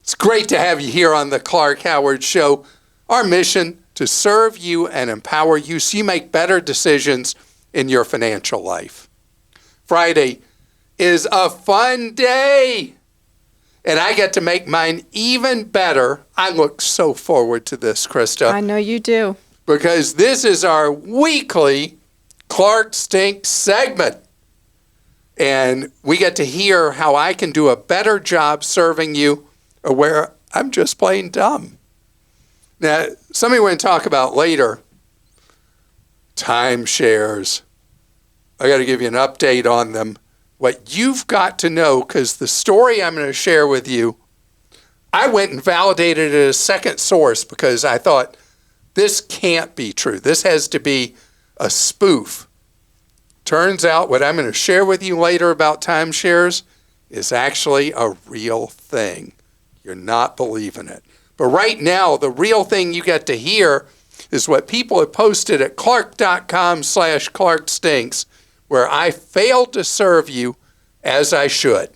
It's great to have you here on the Clark Howard Show. Our mission to serve you and empower you so you make better decisions in your financial life. Friday is a fun day, and I get to make mine even better. I look so forward to this, Christa. I know you do. Because this is our weekly Clark Stinks segment. And we get to hear how I can do a better job serving you or where I'm just plain dumb. Now, something we're going to talk about later, timeshares. I got to give you an update on them. What you've got to know, because the story I'm going to share with you, I went and validated it as a second source because I thought, this can't be true. This has to be a spoof. Turns out what I'm going to share with you later about timeshares is actually a real thing. You're not believing it. But right now, the real thing you get to hear is what people have posted at clark.com/ClarkStinks, where I failed to serve you as I should.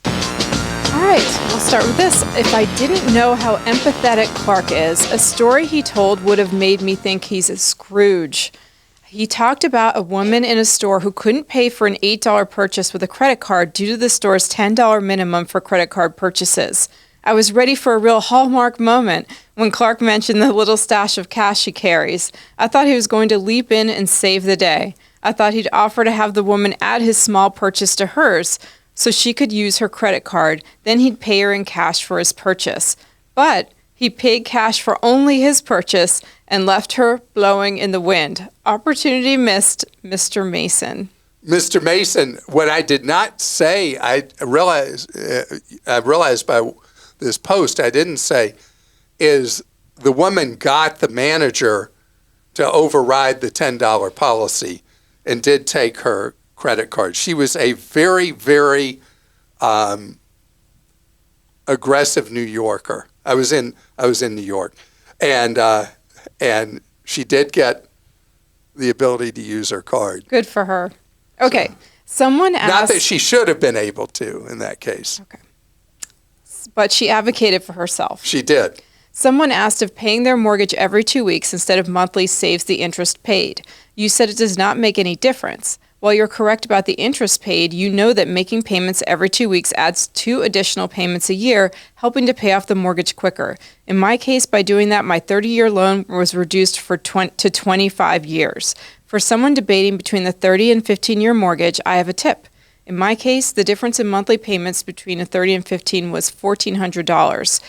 All right, we'll start with this. If I didn't know how empathetic Clark is, a story he told would have made me think he's a Scrooge. He talked about a woman in a store who couldn't pay for an $8 purchase with a credit card due to the store's $10 minimum for credit card purchases. I was ready for a real Hallmark moment when Clark mentioned the little stash of cash he carries. I thought he was going to leap in and save the day. I thought he'd offer to have the woman add his small purchase to hers so she could use her credit card. Then he'd pay her in cash for his purchase. But he paid cash for only his purchase and left her blowing in the wind. Opportunity missed, Mr. Mason. Mr. Mason, what I did not say, I realized by this post I didn't say, is the woman got the manager to override the $10 policy and did take her credit card. She was a very, very aggressive New Yorker. I was in New York, and she did get the ability to use her card. Good for her. Okay, so, someone asked... Not that she should have been able to in that case. Okay. But she advocated for herself. She did. Someone asked if paying their mortgage every 2 weeks instead of monthly saves the interest paid. You said it does not make any difference. While you're correct about the interest paid, you know that making payments every 2 weeks adds 2 additional payments a year, helping to pay off the mortgage quicker. In my case, by doing that, my 30-year loan was reduced to 25 years. For someone debating between the 30 and 15-year mortgage, I have a tip. In my case, the difference in monthly payments between a 30 and 15 was $1,400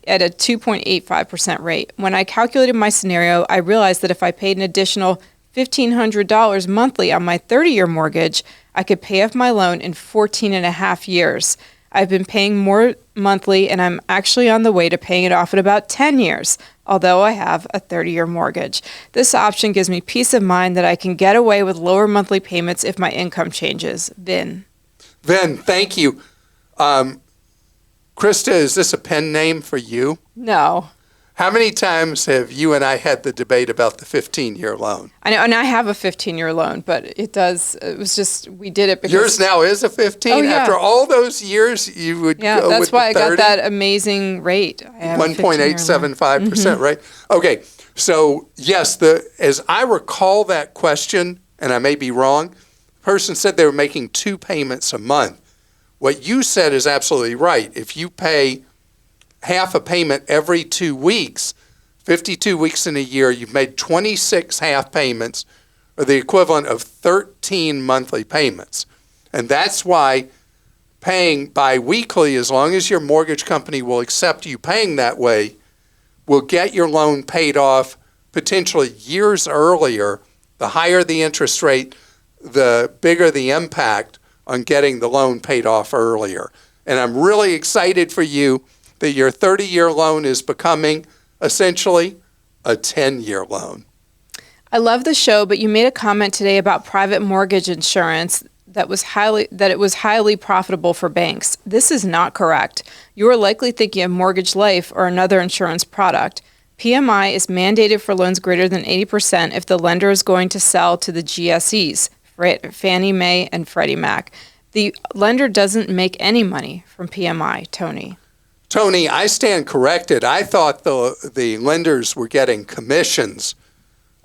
at a 2.85% rate. When I calculated my scenario, I realized that if I paid an additional $1,500 monthly on my 30-year mortgage, I could pay off my loan in 14 and a half years. I've been paying more monthly, and I'm actually on the way to paying it off in about 10 years, although I have a 30-year mortgage. This option gives me peace of mind that I can get away with lower monthly payments if my income changes. Vin, thank you. Christa, is this a pen name for you? No. How many times have you and I had the debate about the 15-year loan? I know, and I have a 15-year loan, but we did it because... Yours now is a 15? Oh, yeah. After all those years, you would go with the 30? Yeah, that's why I got that amazing rate. 1.875%, right? Okay, so yes, as I recall that question, and I may be wrong, the person said they were making 2 payments a month. What you said is absolutely right. If you pay half a payment every 2 weeks, 52 weeks in a year, you've made 26 half payments, or the equivalent of 13 monthly payments. And that's why paying biweekly, as long as your mortgage company will accept you paying that way, will get your loan paid off potentially years earlier. The higher the interest rate, the bigger the impact on getting the loan paid off earlier. And I'm really excited for you that your 30-year loan is becoming essentially a 10-year loan. I love the show, but you made a comment today about private mortgage insurance that it was highly profitable for banks. This is not correct. You are likely thinking of Mortgage Life or another insurance product. PMI is mandated for loans greater than 80% if the lender is going to sell to the GSEs, Fannie Mae and Freddie Mac. The lender doesn't make any money from PMI, Tony. Tony, I stand corrected. I thought the lenders were getting commissions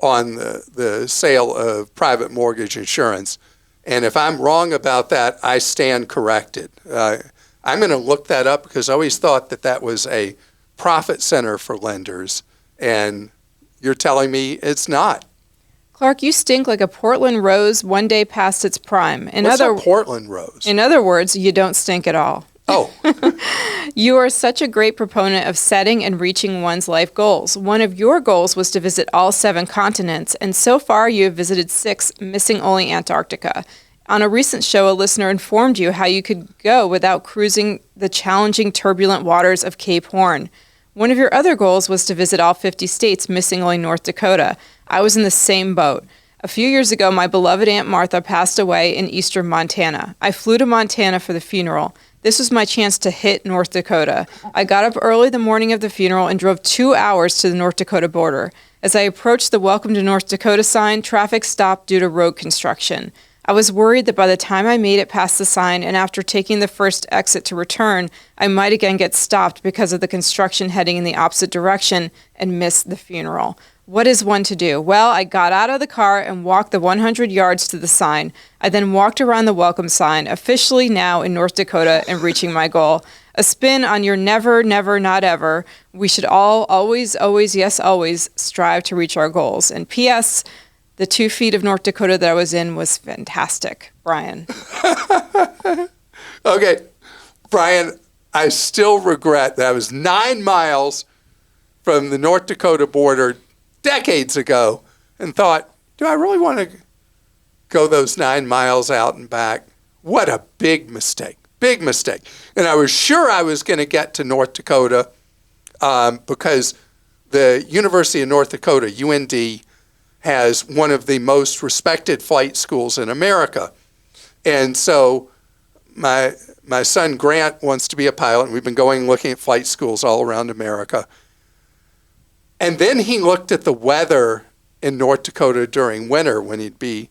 on the sale of private mortgage insurance. And if I'm wrong about that, I stand corrected. I'm going to look that up because I always thought that was a profit center for lenders. And you're telling me it's not. Clark, you stink like a Portland rose one day past its prime. What's a Portland rose? In other words, you don't stink at all. Oh. You are such a great proponent of setting and reaching one's life goals. One of your goals was to visit all 7 continents, and so far you have visited 6, missing only Antarctica. On a recent show, a listener informed you how you could go without cruising the challenging, turbulent waters of Cape Horn. One of your other goals was to visit all 50 states, missing only North Dakota. I was in the same boat. A few years ago, my beloved Aunt Martha passed away in eastern Montana. I flew to Montana for the funeral. This was my chance to hit North Dakota. I got up early the morning of the funeral and drove 2 hours to the North Dakota border. As I approached the Welcome to North Dakota sign, traffic stopped due to road construction. I was worried that by the time I made it past the sign and after taking the first exit to return, I might again get stopped because of the construction heading in the opposite direction and miss the funeral. What is one to do? Well, I got out of the car and walked the 100 yards to the sign. I then walked around the welcome sign, officially now in North Dakota and reaching my goal. A spin on your never, never, not ever. We should all always, always, yes, always strive to reach our goals. And P.S., the 2 feet of North Dakota that I was in was fantastic. Brian. Okay, Brian, I still regret that I was 9 miles from the North Dakota border decades ago and thought, do I really want to go those 9 miles out and back? What a big mistake, big mistake. And I was sure I was going to get to North Dakota because the University of North Dakota, UND, has one of the most respected flight schools in America. And so my son Grant wants to be a pilot, and we've been going looking at flight schools all around America. And then he looked at the weather in North Dakota during winter when he'd be,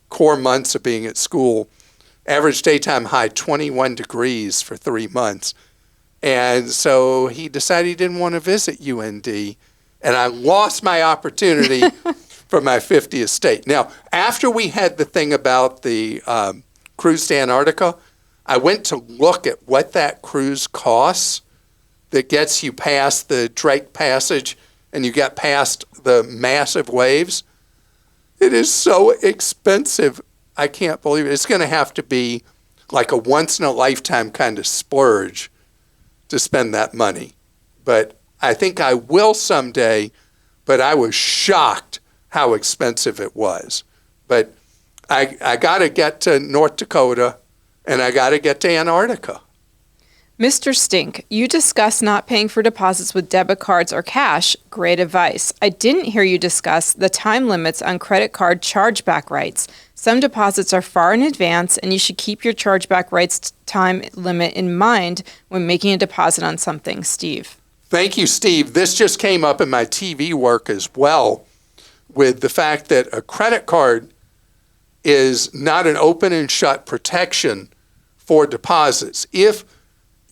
core months of being at school. Average daytime high 21 degrees for 3 months. And so he decided he didn't want to visit UND. And I lost my opportunity for my 50th state. Now, after we had the thing about the cruise to Antarctica, I went to look at what that cruise costs that gets you past the Drake Passage and you get past the massive waves. It is so expensive. I can't believe it. It's going to have to be like a once-in-a-lifetime kind of splurge to spend that money. But I think I will someday, but I was shocked how expensive it was. But I got to get to North Dakota, and I got to get to Antarctica. Mr. Stink, you discuss not paying for deposits with debit cards or cash. Great advice. I didn't hear you discuss the time limits on credit card chargeback rights. Some deposits are far in advance, and you should keep your chargeback rights time limit in mind when making a deposit on something. Steve. Thank you, Steve. This just came up in my TV work as well with the fact that a credit card is not an open and shut protection for deposits. If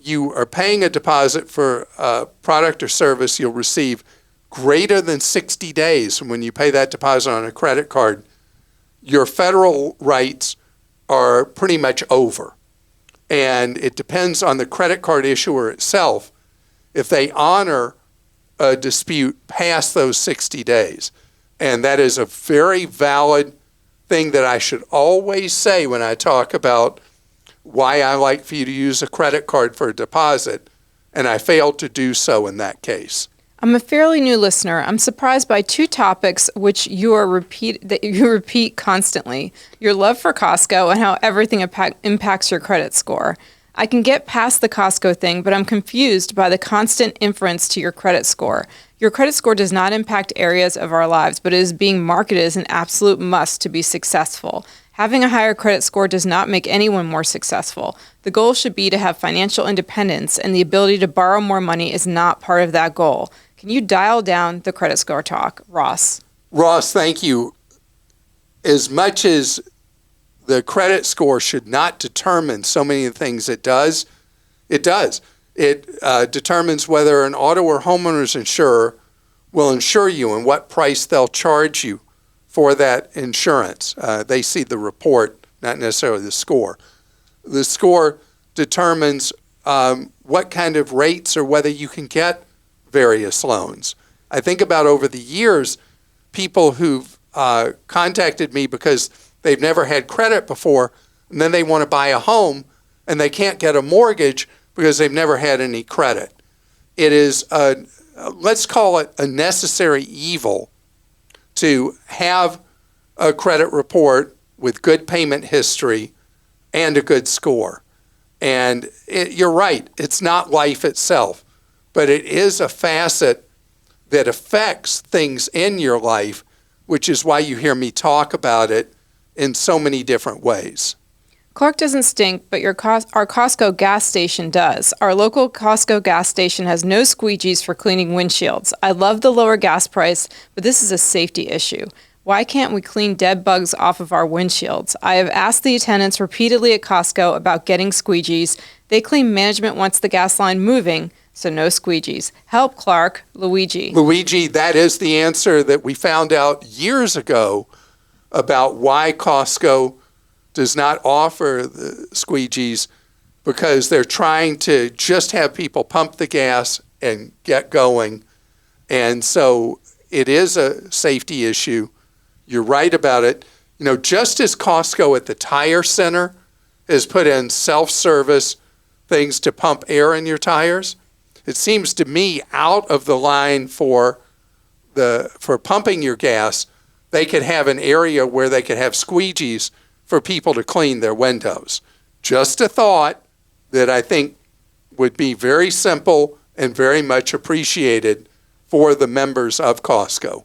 you are paying a deposit for a product or service you'll receive greater than 60 days from when you pay that deposit on a credit card, your federal rights are pretty much over. And it depends on the credit card issuer itself if they honor a dispute past those 60 days. And that is a very valid thing that I should always say when I talk about why I like for you to use a credit card for a deposit, and I failed to do so in that case. I'm a fairly new listener. I'm surprised by 2 topics which you repeat constantly: your love for Costco and how everything impacts your credit score. I can get past the Costco thing, but I'm confused by the constant inference to your credit score. Your credit score does not impact areas of our lives, but it is being marketed as an absolute must to be successful. Having a higher credit score does not make anyone more successful. The goal should be to have financial independence, and the ability to borrow more money is not part of that goal. Can you dial down the credit score talk? Ross. Ross, thank you. As much as the credit score should not determine so many of the things it does, It determines whether an auto or homeowner's insurer will insure you and what price they'll charge you for that insurance. They see the report, not necessarily the score. The score determines what kind of rates or whether you can get various loans. I think about over the years, people who've contacted me because they've never had credit before, and then they want to buy a home, and they can't get a mortgage because they've never had any credit. It is, let's call it a necessary evil to have a credit report with good payment history and a good score. And you're right, it's not life itself, but it is a facet that affects things in your life, which is why you hear me talk about it in so many different ways. Clark doesn't stink, but our Costco gas station does. Our local Costco gas station has no squeegees for cleaning windshields. I love the lower gas price, but this is a safety issue. Why can't we clean dead bugs off of our windshields? I have asked the attendants repeatedly at Costco about getting squeegees. They claim management wants the gas line moving, so no squeegees. Help, Clark. Luigi. Luigi, that is the answer that we found out years ago about why Costco does not offer the squeegees, because they're trying to just have people pump the gas and get going. And so it is a safety issue. You're right about it. You know, just as Costco at the tire center has put in self-service things to pump air in your tires, it seems to me out of the line for pumping your gas, they could have an area where they could have squeegees for people to clean their windows. Just a thought that I think would be very simple and very much appreciated for the members of Costco.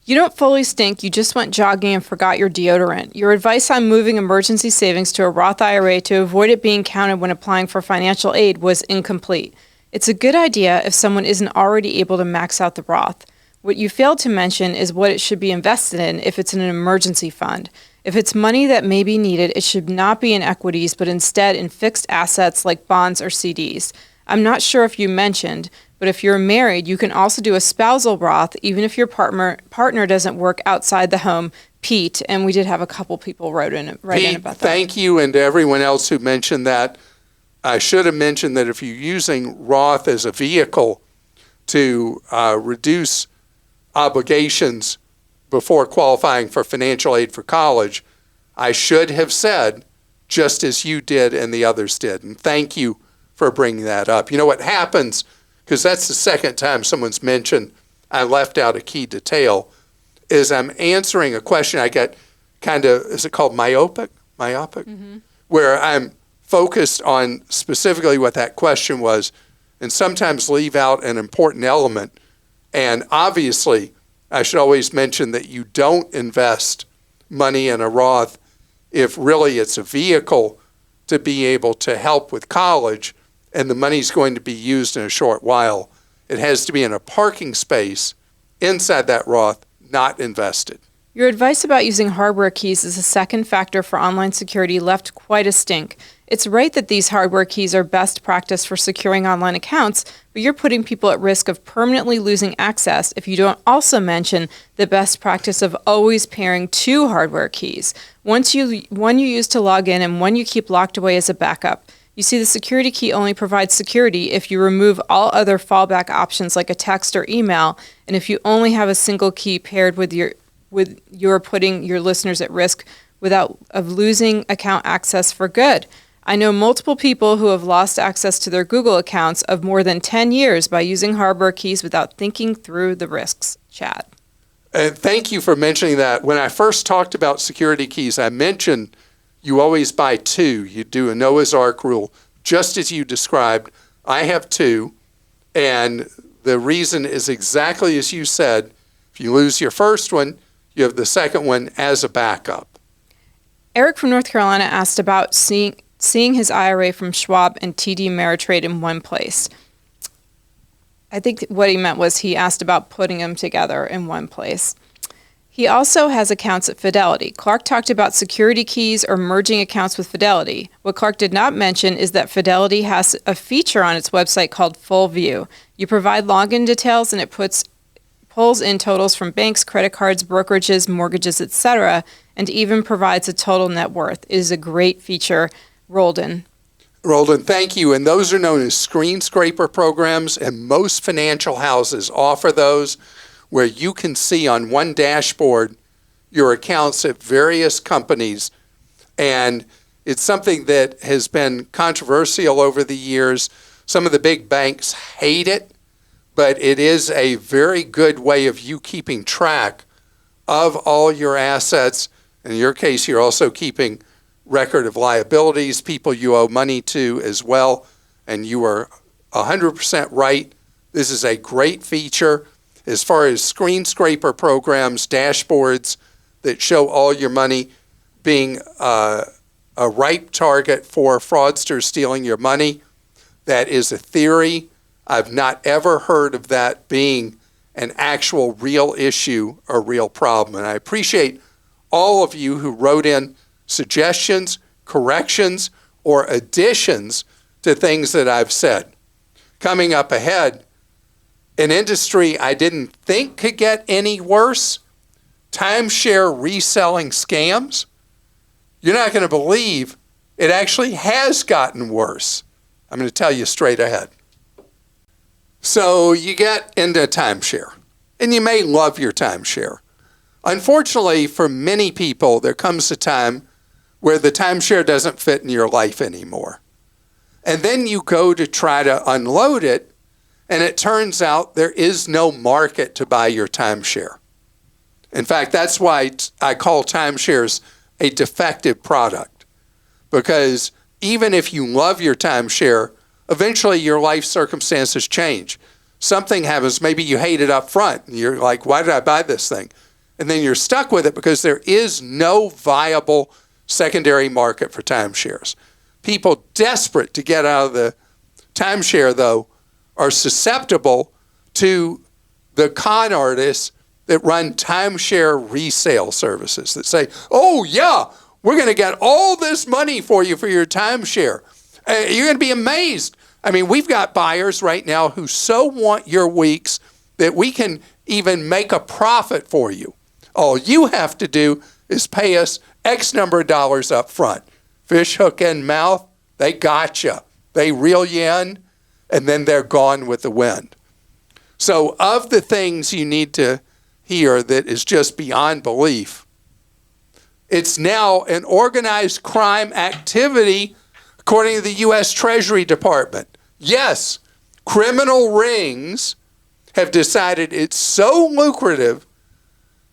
You don't fully stink, you just went jogging and forgot your deodorant. Your advice on moving emergency savings to a Roth IRA to avoid it being counted when applying for financial aid was incomplete. It's a good idea if someone isn't already able to max out the Roth. What you failed to mention is what it should be invested in if it's in an emergency fund. If it's money that may be needed, it should not be in equities, but instead in fixed assets like bonds or CDs. I'm not sure if you mentioned, but if you're married, you can also do a spousal Roth, even if your partner doesn't work outside the home. Pete, and we did have a couple people write in about that. Thank you, and to everyone else who mentioned that. I should have mentioned that if you're using Roth as a vehicle to reduce obligations before qualifying for financial aid for college, I should have said, just as you did and the others did. And thank you for bringing that up. You know what happens, because that's the second time someone's mentioned I left out a key detail, is I'm answering a question. I get kind of, is it called myopic? Mm-hmm. Where I'm focused on specifically what that question was and sometimes leave out an important element. And obviously, I should always mention that you don't invest money in a Roth if really it's a vehicle to be able to help with college and the money's going to be used in a short while. It has to be in a parking space inside that Roth, not invested. Your advice about using hardware keys as a second factor for online security left quite a stink. It's right that these hardware keys are best practice for securing online accounts, but you're putting people at risk of permanently losing access if you don't also mention the best practice of always pairing two hardware keys. One you use to log in and one you keep locked away as a backup. You see, the security key only provides security if you remove all other fallback options like a text or email, and if you only have a single key paired with you're putting your listeners at risk of losing account access for good. I know multiple people who have lost access to their Google accounts of more than 10 years by using hardware keys without thinking through the risks. Chad. Thank you for mentioning that. When I first talked about security keys, I mentioned you always buy two. You do a Noah's Ark rule, just as you described. I have two, and the reason is exactly as you said. If you lose your first one, you have the second one as a backup. Eric from North Carolina asked about seeing his IRA from Schwab and TD Ameritrade in one place. I think what he meant was he asked about putting them together in one place. He also has accounts at Fidelity. Clark talked about security keys or merging accounts with Fidelity. What Clark did not mention is that Fidelity has a feature on its website called Full View. You provide login details and it pulls in totals from banks, credit cards, brokerages, mortgages, etc., and even provides a total net worth. It is a great feature. Roldan, thank you. And those are known as screen scraper programs, and most financial houses offer those, where you can see on one dashboard your accounts at various companies. And it's something that has been controversial over the years. Some of the big banks hate it, but it is a very good way of you keeping track of all your assets. In your case, you're also keeping record of liabilities, people you owe money to as well. And you are 100% right. This is a great feature. As far as screen scraper programs, dashboards that show all your money, being a ripe target for fraudsters stealing your money, that is a theory. I've not ever heard of that being an actual real issue or real problem. And I appreciate all of you who wrote in suggestions, corrections, or additions to things that I've said. Coming up ahead, an industry I didn't think could get any worse, timeshare reselling scams. You're not going to believe it actually has gotten worse. I'm going to tell you straight ahead. So you get into timeshare, and you may love your timeshare. Unfortunately, for many people, there comes a time where the timeshare doesn't fit in your life anymore. And then you go to try to unload it, and it turns out there is no market to buy your timeshare. In fact, that's why I call timeshares a defective product. Because even if you love your timeshare, eventually your life circumstances change. Something happens, maybe you hate it up front, and you're like, why did I buy this thing? And then you're stuck with it because there is no viable secondary market for timeshares. People desperate to get out of the timeshare, though, are susceptible to the con artists that run timeshare resale services that say, oh yeah, we're going to get all this money for you for your timeshare. You're going to be amazed. I mean, we've got buyers right now who so want your weeks that we can even make a profit for you. All you have to do is pay us X number of dollars up front. Fish, hook, and mouth, they got you. They reel you in, and then they're gone with the wind. So of the things you need to hear that is just beyond belief, it's now an organized crime activity according to the U.S. Treasury Department. Yes, criminal rings have decided it's so lucrative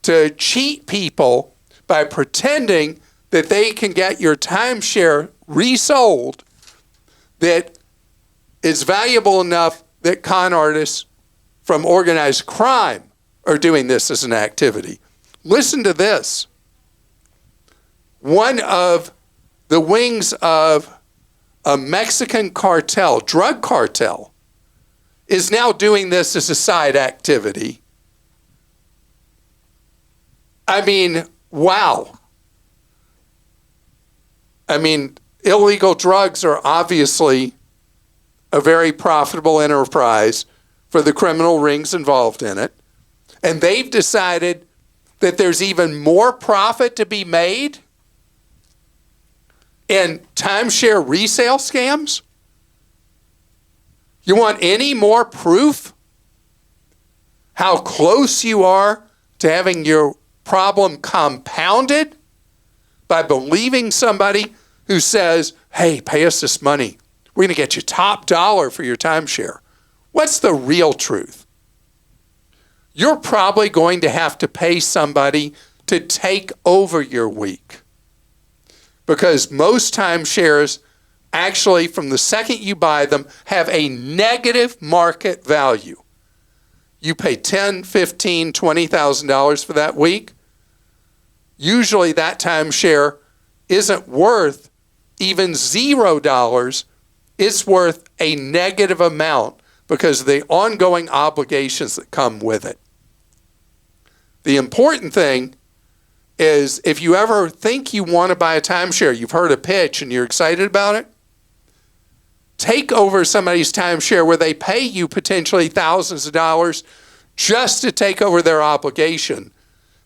to cheat people by pretending that they can get your timeshare resold that is valuable enough that con artists from organized crime are doing this as an activity. Listen to this. One of the wings of a Mexican cartel, drug cartel, is now doing this as a side activity. I mean, wow. I mean, illegal drugs are obviously a very profitable enterprise for the criminal rings involved in it. And they've decided that there's even more profit to be made in timeshare resale scams. You want any more proof how close you are to having your problem compounded by believing somebody who says, hey, pay us this money. We're going to get you top dollar for your timeshare. What's the real truth? You're probably going to have to pay somebody to take over your week. Because most timeshares, actually, from the second you buy them, have a negative market value. You pay $10,000, $15,000, $20,000 for that week. Usually that timeshare isn't worth even $0. It's worth a negative amount because of the ongoing obligations that come with it. The important thing is if you ever think you want to buy a timeshare, you've heard a pitch and you're excited about it, take over somebody's timeshare where they pay you potentially thousands of dollars just to take over their obligation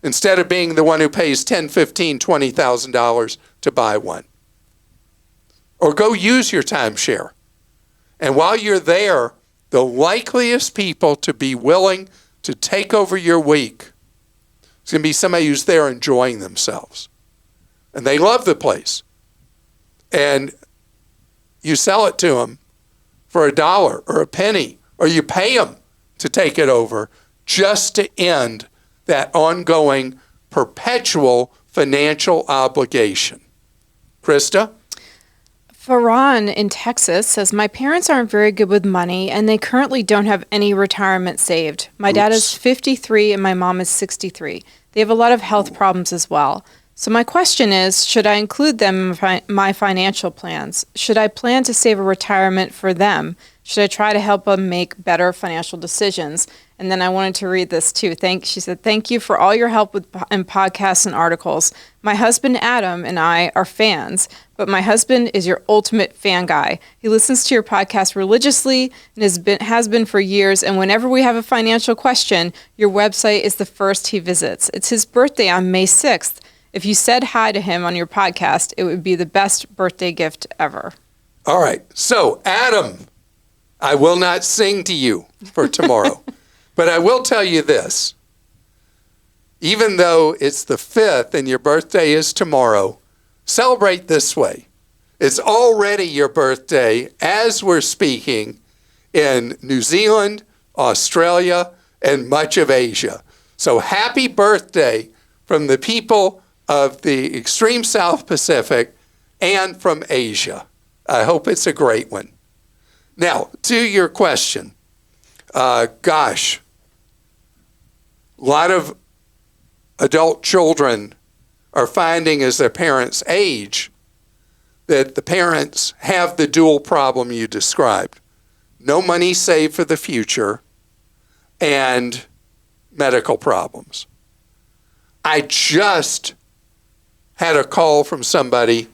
instead of being the one who pays $10,000, $15,000, $20,000 to buy one. Or go use your timeshare. And while you're there, the likeliest people to be willing to take over your week is going to be somebody who's there enjoying themselves. And they love the place. And you sell it to them for $1 or a penny, or you pay them to take it over just to end that ongoing perpetual financial obligation. Christa? Farhan in Texas says, my parents aren't very good with money and they currently don't have any retirement saved. My dad is 53 and my mom is 63. They have a lot of health problems as well. So my question is, should I include them in my financial plans? Should I plan to save a retirement for them? Should I try to help them make better financial decisions? And then I wanted to read this too. She said, thank you for all your help in podcasts and articles. My husband Adam and I are fans, but my husband is your ultimate fan guy. He listens to your podcast religiously and has been for years. And whenever we have a financial question, your website is the first he visits. It's his birthday on May 6th. If you said hi to him on your podcast, it would be the best birthday gift ever. All right. So, Adam, I will not sing to you for tomorrow, but I will tell you this. Even though it's the 5th and your birthday is tomorrow, celebrate this way. It's already your birthday as we're speaking in New Zealand, Australia, and much of Asia. So happy birthday from the people of the extreme South Pacific and from Asia. I hope it's a great one. Now, to your question, a lot of adult children are finding as their parents age that the parents have the dual problem you described. No money saved for the future and medical problems. I just had a call from somebody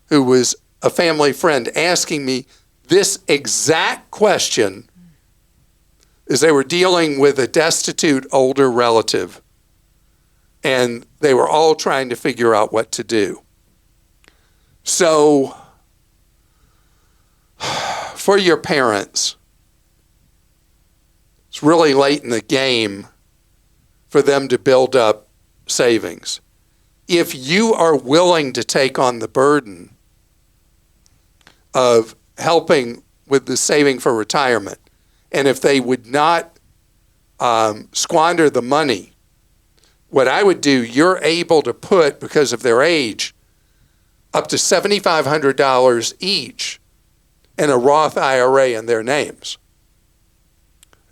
who was a family friend asking me this exact question as they were dealing with a destitute older relative, and they were all trying to figure out what to do. So, for your parents, it's really late in the game for them to build up savings. If you are willing to take on the burden of helping with the saving for retirement, and if they would not squander the money, what I would do, you're able to put, because of their age, up to $7,500 each in a Roth IRA in their names.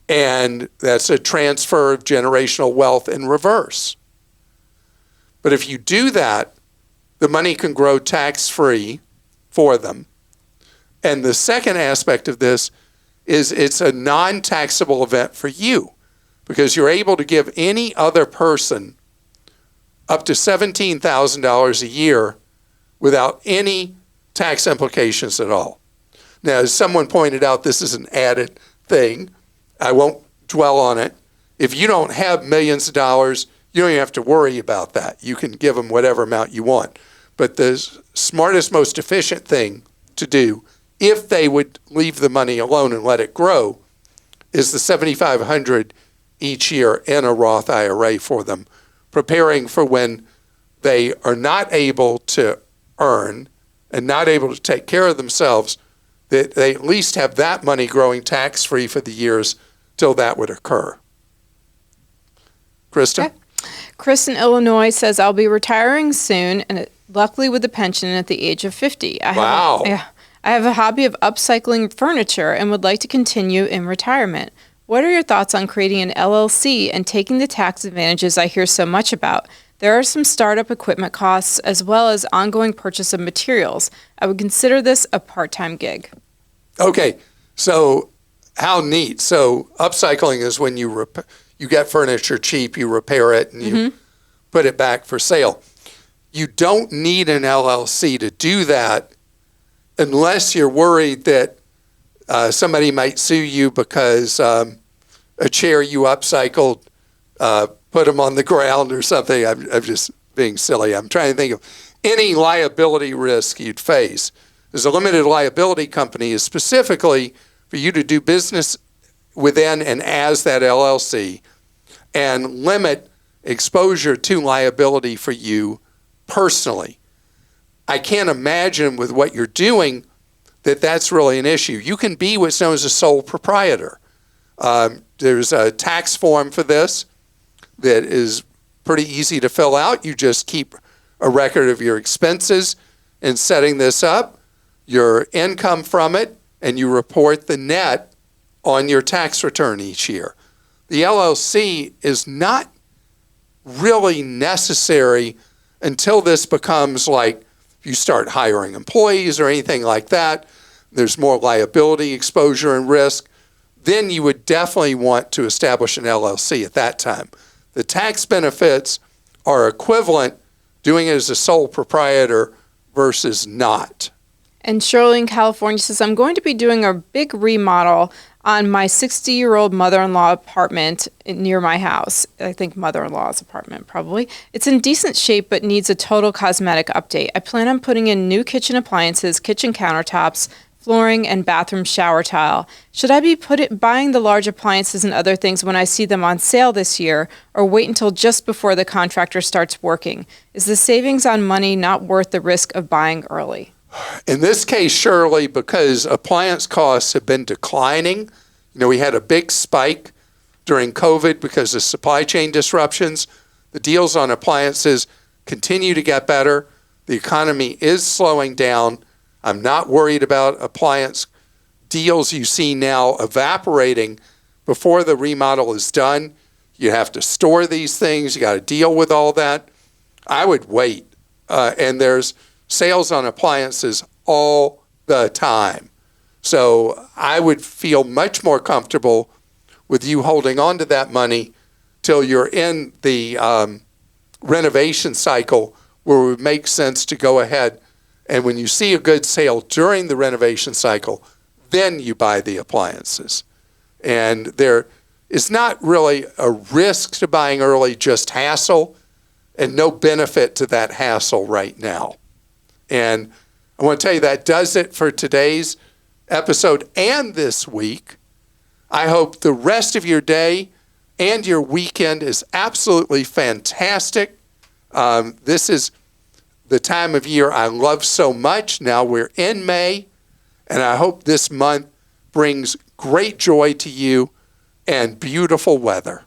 And that's a transfer of generational wealth in reverse. But if you do that, the money can grow tax-free for them. And the second aspect of this is it's a non-taxable event for you because you're able to give any other person up to $17,000 a year without any tax implications at all. Now, as someone pointed out, this is an added thing. I won't dwell on it. If you don't have millions of dollars, you don't even have to worry about that. You can give them whatever amount you want. But the smartest, most efficient thing to do, if they would leave the money alone and let it grow, is the $7,500 each year in a Roth IRA for them, preparing for when they are not able to earn and not able to take care of themselves, that they at least have that money growing tax-free for the years till that would occur. Christa? Okay. Chris in Illinois says, I'll be retiring soon, and luckily with a pension at the age of 50. Wow. I have a hobby of upcycling furniture and would like to continue in retirement. What are your thoughts on creating an LLC and taking the tax advantages I hear so much about? There are some startup equipment costs as well as ongoing purchase of materials. I would consider this a part-time gig. Okay, so how neat. So upcycling is when you you get furniture cheap, you repair it, and you put it back for sale. You don't need an LLC to do that unless you're worried that somebody might sue you because a chair you upcycled put them on the ground or something. I'm just being silly. I'm trying to think of any liability risk you'd face. As a limited liability company is specifically for you to do business within and as that LLC and limit exposure to liability for you personally. I can't imagine with what you're doing that that's really an issue. You can be what's known as a sole proprietor. There's a tax form for this that is pretty easy to fill out. You just keep a record of your expenses in setting this up, your income from it, and you report the net on your tax return each year. The LLC is not really necessary until this becomes like you start hiring employees or anything like that. There's more liability exposure and risk. Then you would definitely want to establish an LLC at that time. The tax benefits are equivalent doing it as a sole proprietor versus not. And Shirley in California says, I'm going to be doing a big remodel on my 60-year-old mother-in-law apartment near my house. I think mother-in-law's apartment, probably. It's in decent shape, but needs a total cosmetic update. I plan on putting in new kitchen appliances, kitchen countertops, flooring, and bathroom shower tile. Should I be buying the large appliances and other things when I see them on sale this year, or wait until just before the contractor starts working? Is the savings on money not worth the risk of buying early? In this case, Shirley, because appliance costs have been declining, we had a big spike during COVID because of supply chain disruptions. The deals on appliances continue to get better. The economy is slowing down. I'm not worried about appliance deals you see now evaporating before the remodel is done. You have to store these things. You got to deal with all that. I would wait. And there's sales on appliances all the time. So I would feel much more comfortable with you holding on to that money till you're in the renovation cycle where it would make sense to go ahead. And when you see a good sale during the renovation cycle, then you buy the appliances. And there is not really a risk to buying early, just hassle, and no benefit to that hassle right now. And I want to tell you that does it for today's episode and this week. I hope the rest of your day and your weekend is absolutely fantastic. This is the time of year I love so much. Now we're in May, and I hope this month brings great joy to you and beautiful weather.